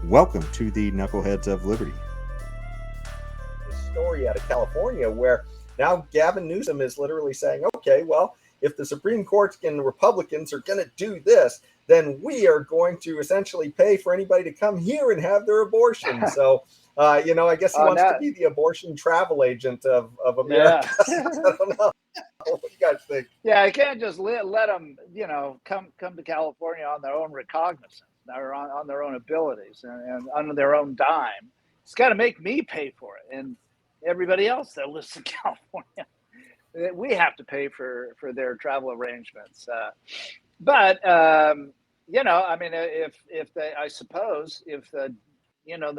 Welcome to the Knuckleheads of Liberty. Story out of California where now Gavin Newsom is literally saying, okay, well, if the Supreme Court and the Republicans are going to do this, then we are going to essentially pay for anybody to come here and have their abortion. So, I guess he wants to be the abortion travel agent of America. Yeah. I don't know. What do you guys think? Yeah, I can't just let them, come to California on their own recognizance or on their own abilities and on their own dime. It's got to make me pay for it, and everybody else that lives in California. We have to pay for their travel arrangements. I suppose if the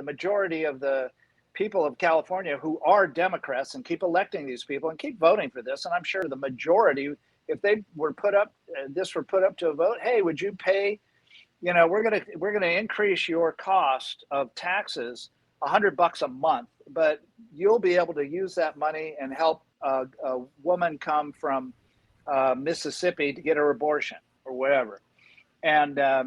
majority of the people of California who are Democrats and keep electing these people and keep voting for this, and I'm sure the majority, if they were put up, this were put up to a vote, hey, would you pay? We're gonna increase your cost of taxes $100 a month, but you'll be able to use that money and help a woman come from Mississippi to get her abortion or whatever. And I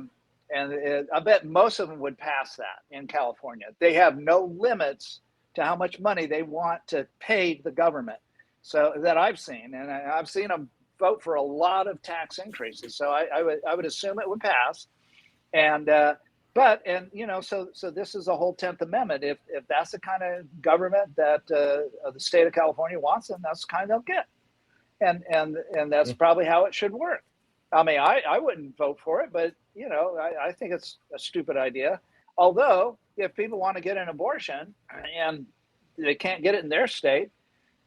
bet most of them would pass that in California. They have no limits to how much money they want to pay the government. So that I've seen, and I've seen them vote for a lot of tax increases. So I would assume it would pass. And so this is a whole 10th Amendment. If that's the kind of government that the state of California wants, then that's the kind they'll get. And that's probably how it should work. I mean, I wouldn't vote for it, but I think it's a stupid idea. Although, if people want to get an abortion and they can't get it in their state,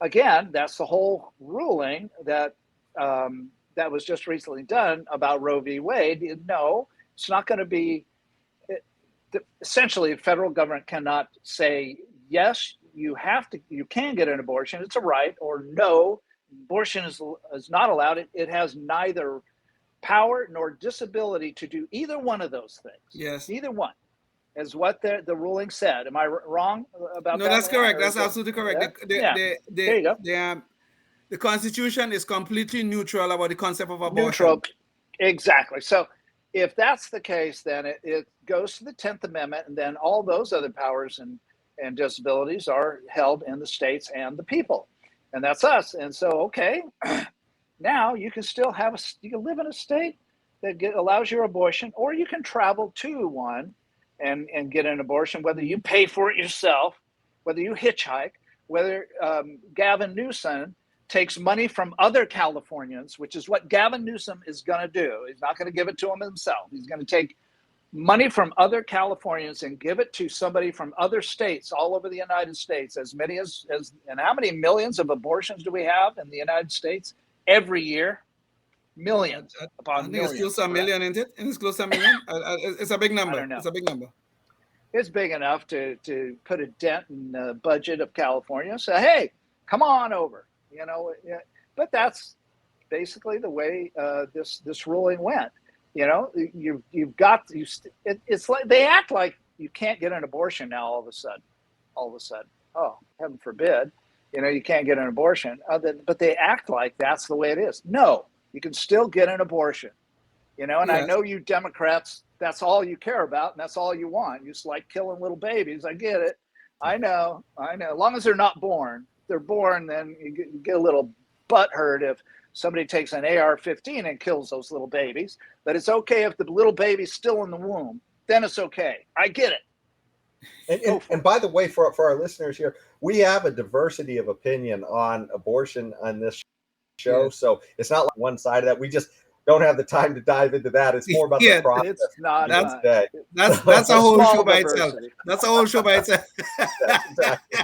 again, that's the whole ruling that was just recently done about Roe v. Wade. No, it's not going to be. Essentially, the federal government cannot say yes, you can get an abortion, it's a right, or no, abortion is not allowed. It has neither power nor disability to do either one of those things. Yes. Neither one is what the ruling said. Am I wrong about that? No, that's correct. That's absolutely correct. There you go. The Constitution is completely neutral about the concept of abortion. Neutral, exactly. So if that's the case, then it goes to the 10th Amendment, and then all those other powers and disabilities are held in the states and the people. And that's us. And so, okay, now you can still you can live in a state that allows your abortion, or you can travel to one and get an abortion, whether you pay for it yourself, whether you hitchhike, whether Gavin Newsom takes money from other Californians, which is what Gavin Newsom is going to do. He's not going to give it to them himself. He's going to take money from other Californians and give it to somebody from other states all over the United States, as many as and how many millions of abortions do we have in the United States every year? Millions upon millions. It's close to a million, isn't it? It's close to a million? It's a big number. I don't know. It's a big number. It's big enough to put a dent in the budget of California. So, hey, come on over. But that's basically the way this ruling went. It's like they act like you can't get an abortion now. All of a sudden, oh, heaven forbid, you can't get an abortion. But they act like that's the way it is. No, you can still get an abortion. And yes. I know you Democrats, that's all you care about, and that's all you want. You just like killing little babies. I get it. I know. As long as they're not born. They're born, then you get a little butthurt if somebody takes an AR-15 and kills those little babies. But it's okay if the little baby's still in the womb. Then it's okay. I get it. And by the way, for our listeners here, we have a diversity of opinion on abortion on this show. Yeah. So it's not like one side of that. We just don't have the time to dive into that. It's more about the process. It's not. That's a whole show by itself. That's a whole show by itself. Exactly.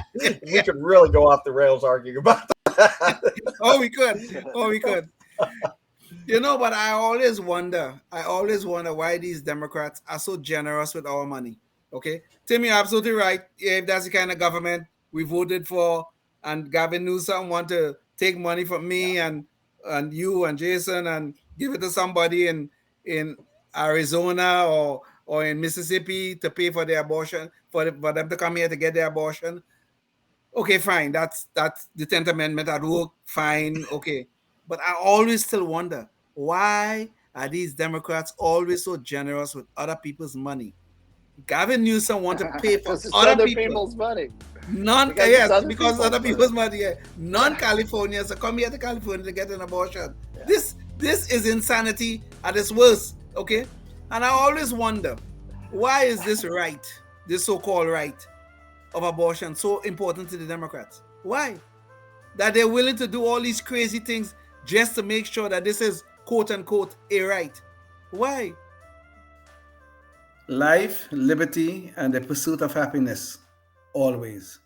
We could really go off the rails arguing about that. Oh, we could. But I always wonder why these Democrats are so generous with our money. Okay, Tim, you're absolutely right. If that's the kind of government we voted for, and Gavin Newsom want to take money from me and you and Jason and give it to somebody in Arizona or in Mississippi to pay for their abortion, for them to come here to get their abortion. Okay, fine. That's the 10th Amendment at work. Fine. Okay. But I always still wonder, why are these Democrats always so generous with other people's money? Gavin Newsom want to pay for Because it's other other people. people's money. Because other people's money. Yeah. Non-Californians to come here to California to get an abortion. Yeah. This is insanity at its worst. Okay, and I always wonder, why is this right, this so-called right of abortion, so important to the Democrats? Why? That they're willing to do all these crazy things just to make sure that this is quote unquote a right. Why? Life, liberty, and the pursuit of happiness, always.